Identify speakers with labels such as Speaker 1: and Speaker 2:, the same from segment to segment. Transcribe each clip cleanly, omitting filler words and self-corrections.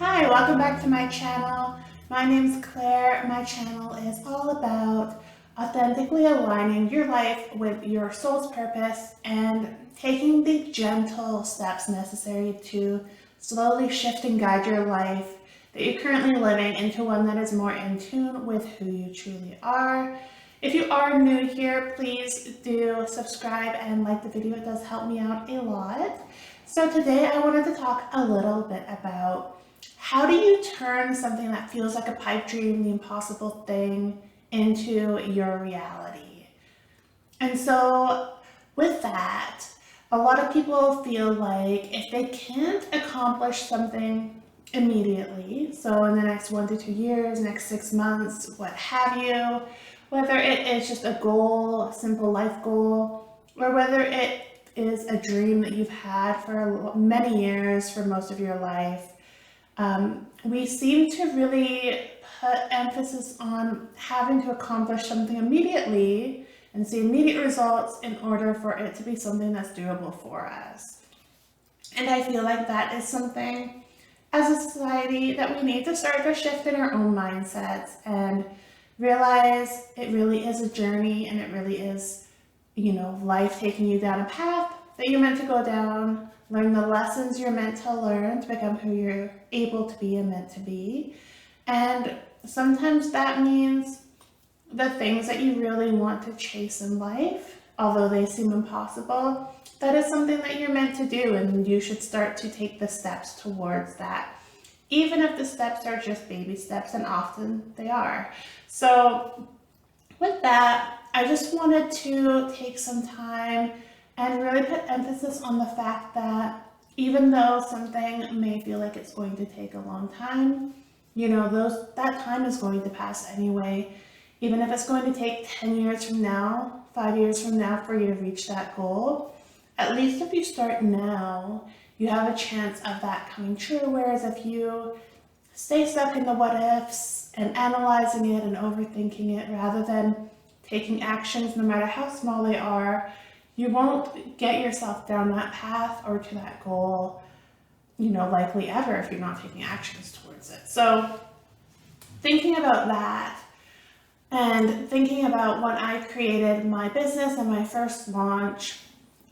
Speaker 1: Hi, welcome back to my channel. My name's Claire. My channel is all about authentically aligning your life with your soul's purpose and taking the gentle steps necessary to slowly shift and guide your life that you're currently living into one that is more in tune with who you truly are. If you are new here, please do subscribe and like the video. It does help me out a lot. So today I wanted to talk a little bit about how do you turn something that feels like a pipe dream, the impossible thing, into your reality? And so with that, a lot of people feel like if they can't accomplish something immediately, so in the next 1 to 2 years, next 6 months, what have you, whether it is just a goal, a simple life goal, or whether it is a dream that you've had for many years, for most of your life, we seem to really put emphasis on having to accomplish something immediately and see immediate results in order for it to be something that's doable for us. And I feel like that is something as a society that we need to start to shift in our own mindsets and realize it really is a journey, and it really is, life taking you down a path that you're meant to go down, learn the lessons you're meant to learn to become who you're able to be and meant to be. And sometimes that means the things that you really want to chase in life, although they seem impossible, that is something that you're meant to do, and you should start to take the steps towards that, even if the steps are just baby steps, and often they are. So with that, I just wanted to take some time and really put emphasis on the fact that even though something may feel like it's going to take a long time, that time is going to pass anyway. Even if it's going to take 10 years from now, 5 years from now for you to reach that goal, at least if you start now, you have a chance of that coming true. Whereas if you stay stuck in the what ifs and analyzing it and overthinking it rather than taking actions, no matter how small they are, you won't get yourself down that path or to that goal, likely ever, if you're not taking actions towards it. So thinking about that and thinking about when I created my business and my first launch,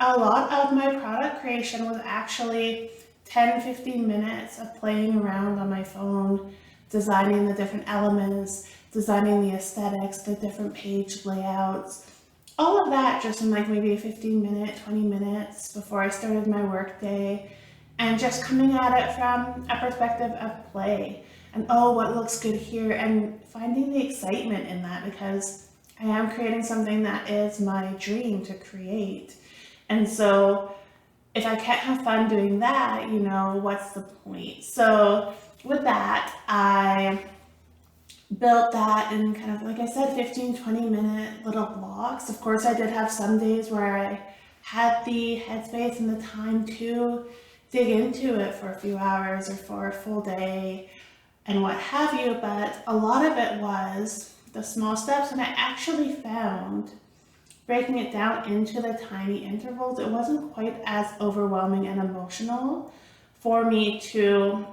Speaker 1: a lot of my product creation was actually 10-15 minutes of playing around on my phone, designing the different elements, designing the aesthetics, the different page layouts, all of that just in like maybe a 15-minute, 20 minutes before I started my work day, and just coming at it from a perspective of play and, oh, what looks good here, and finding the excitement in that, because I am creating something that is my dream to create. And so if I can't have fun doing that, what's the point? So with that, I built that in kind of, like I said, 15-20 minute little blocks. Of course, I did have some days where I had the headspace and the time to dig into it for a few hours or for a full day and what have you, but a lot of it was the small steps, and I actually found breaking it down into the tiny intervals, it wasn't quite as overwhelming and emotional for me to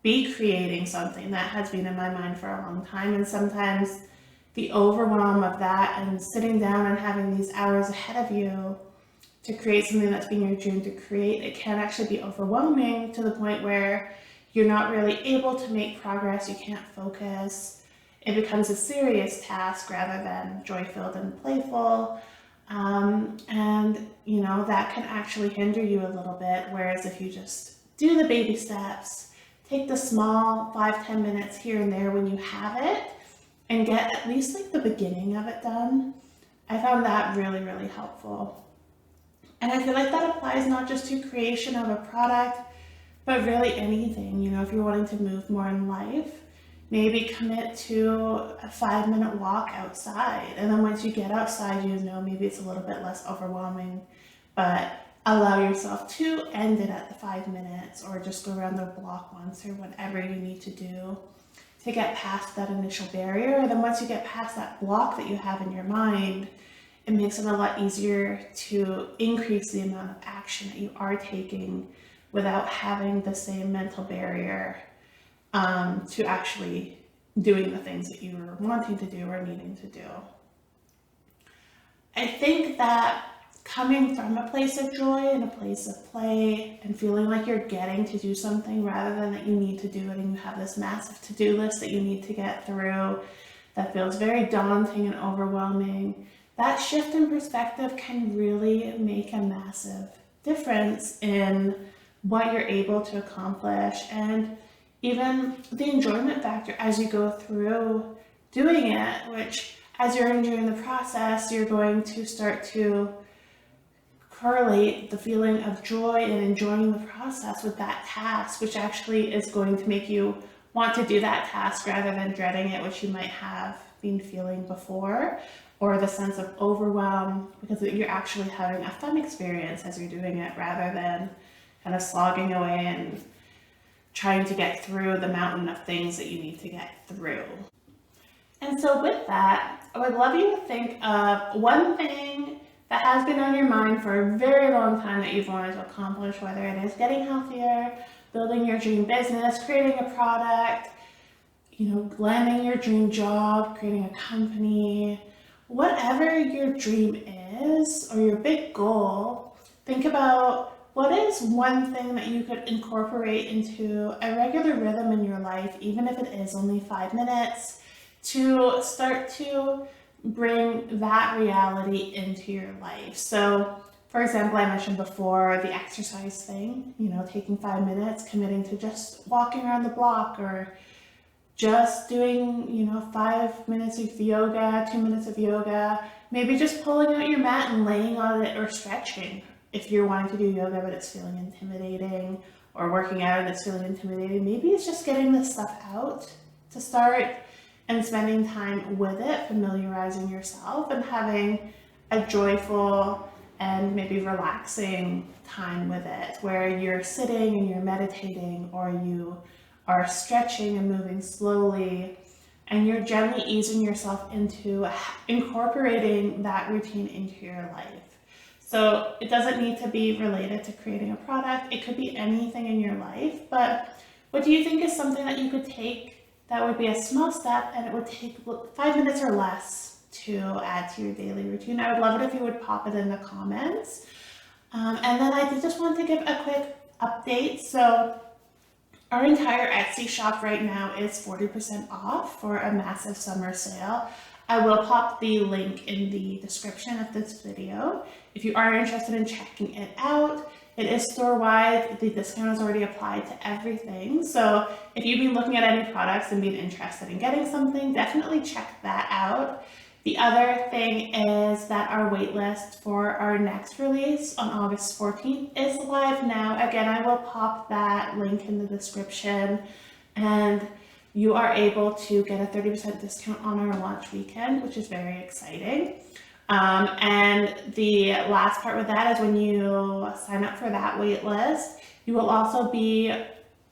Speaker 1: be creating something that has been in my mind for a long time. And sometimes the overwhelm of that and sitting down and having these hours ahead of you to create something that's been your dream to create, it can actually be overwhelming to the point where you're not really able to make progress, you can't focus. It becomes a serious task rather than joy-filled and playful. That can actually hinder you a little bit. Whereas if you just do the baby steps, take the small 5-10 minutes here and there when you have it, and get at least like the beginning of it done, I found that really, really helpful. And I feel like that applies not just to creation of a product, but really anything. If you're wanting to move more in life, maybe commit to a 5-minute walk outside. And then once you get outside, maybe it's a little bit less overwhelming, but allow yourself to end it at the 5 minutes, or just go around the block once, or whatever you need to do to get past that initial barrier. And then once you get past that block that you have in your mind, it makes it a lot easier to increase the amount of action that you are taking without having the same mental barrier to actually doing the things that you were wanting to do or needing to do. I think that coming from a place of joy and a place of play and feeling like you're getting to do something rather than that you need to do it and you have this massive to-do list that you need to get through that feels very daunting and overwhelming, that shift in perspective can really make a massive difference in what you're able to accomplish and even the enjoyment factor as you go through doing it, which as you're enjoying the process, you're going to start to correlate the feeling of joy and enjoying the process with that task, which actually is going to make you want to do that task rather than dreading it, which you might have been feeling before, or the sense of overwhelm because you're actually having a fun experience as you're doing it rather than kind of slogging away and trying to get through the mountain of things that you need to get through. And so with that, I would love you to think of one thing that has been on your mind for a very long time that you've wanted to accomplish, whether it is getting healthier, building your dream business, creating a product, landing your dream job, creating a company, whatever your dream is or your big goal. Think about what is one thing that you could incorporate into a regular rhythm in your life, even if it is only 5 minutes, to start to bring that reality into your life. So, for example, I mentioned before the exercise thing, taking 5 minutes, committing to just walking around the block or just doing, 5 minutes of yoga, 2 minutes of yoga, maybe just pulling out your mat and laying on it or stretching. If you're wanting to do yoga but it's feeling intimidating, or working out and it's feeling intimidating, maybe it's just getting this stuff out to start and spending time with it, familiarizing yourself and having a joyful and maybe relaxing time with it, where you're sitting and you're meditating or you are stretching and moving slowly and you're gently easing yourself into incorporating that routine into your life. So it doesn't need to be related to creating a product. It could be anything in your life, but what do you think is something that you could take that would be a small step and it would take 5 minutes or less to add to your daily routine? I would love it if you would pop it in the comments. And then I did just want to give a quick update. So our entire Etsy shop right now is 40% off for a massive summer sale. I will pop the link in the description of this video if you are interested in checking it out. It is store-wide. The discount is already applied to everything. So if you've been looking at any products and being interested in getting something, definitely check that out. The other thing is that our waitlist for our next release on August 14th is live now. Again, I will pop that link in the description, and you are able to get a 30% discount on our launch weekend, which is very exciting. And the last part with that is when you sign up for that wait list, you will also be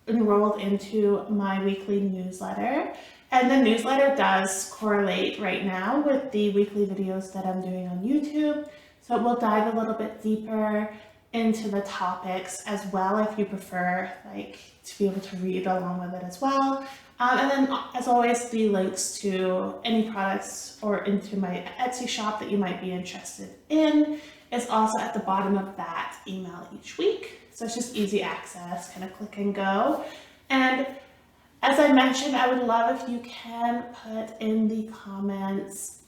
Speaker 1: enrolled into my weekly newsletter. And the newsletter does correlate right now with the weekly videos that I'm doing on YouTube. So it will dive a little bit deeper into the topics as well if you prefer to be able to read along with it as well. And then as always, the links to any products or into my Etsy shop that you might be interested in is also at the bottom of that email each week. So it's just easy access, kind of click and go. And as I mentioned, I would love if you can put in the comments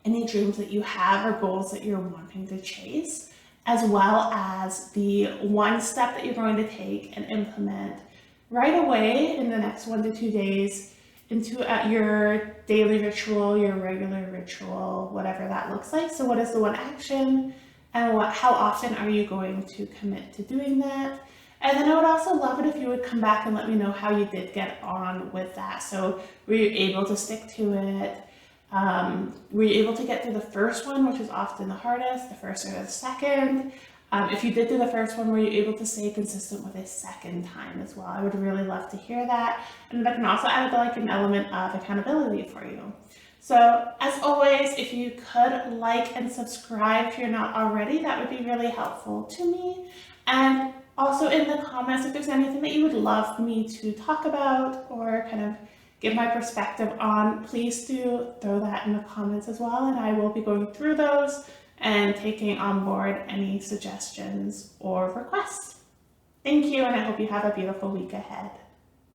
Speaker 1: any dreams that you have or goals that you're wanting to chase, as well as the one step that you're going to take and implement right away in the next 1 to 2 days into your daily ritual, your regular ritual, whatever that looks like. So what is the one action and how often are you going to commit to doing that? And then I would also love it if you would come back and let me know how you did get on with that. So were you able to stick to it? Were you able to get through the first one, which is often the hardest, the first or the second? If you did do the first one, were you able to stay consistent with a second time as well? I would really love to hear that. And that can also add an element of accountability for you. So as always, if you could like and subscribe if you're not already, that would be really helpful to me. And Also in the comments, if there's anything that you would love me to talk about or kind of give my perspective on, please do throw that in the comments as well, and I will be going through those and taking on board any suggestions or requests. Thank you, and I hope you have a beautiful week ahead.